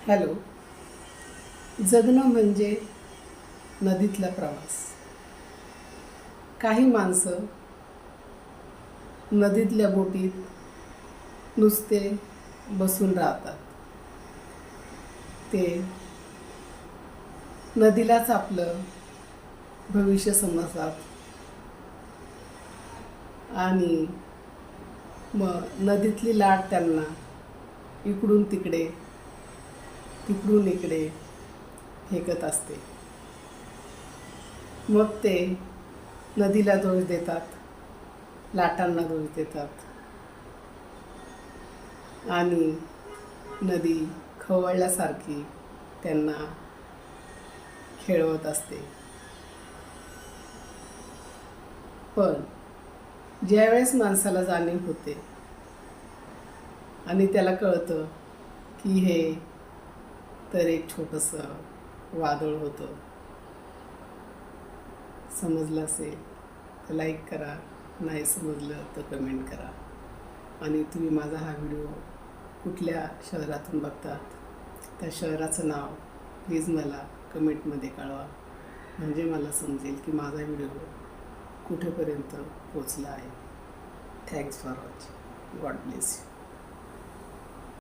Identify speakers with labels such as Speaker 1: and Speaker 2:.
Speaker 1: Hello. जगणं म्हणजे नदीतला प्रवास. काही माणसं नदीतल्या बोटीत नुसते बसून राहतात. ते नदीलाच आपलं भविष्य समजतात आणि मग नदीतली लाट त्यांना इकडून तिकडे तिकडून इकडे फेकत असते. मग ते नदीला दोष देतात, लाटांना दोष देतात आणि नदी खवळल्यासारखी त्यांना खेळवत असते. पण ज्यावेळेस माणसाला जाणीव होते आणि त्याला कळतं की हे तर एक छोटंसं वादळ होतं, समजलं असेल तर लाईक करा, नाही समजलं तर कमेंट करा. आणि तुम्ही माझा हा व्हिडिओ कुठल्या शहरातून बघतात त्या शहराचं नाव प्लीज मला कमेंटमध्ये कळवा, म्हणजे मला समजेल की माझा व्हिडिओ कुठेपर्यंत पोचला आहे. Thanks for watching. God bless you.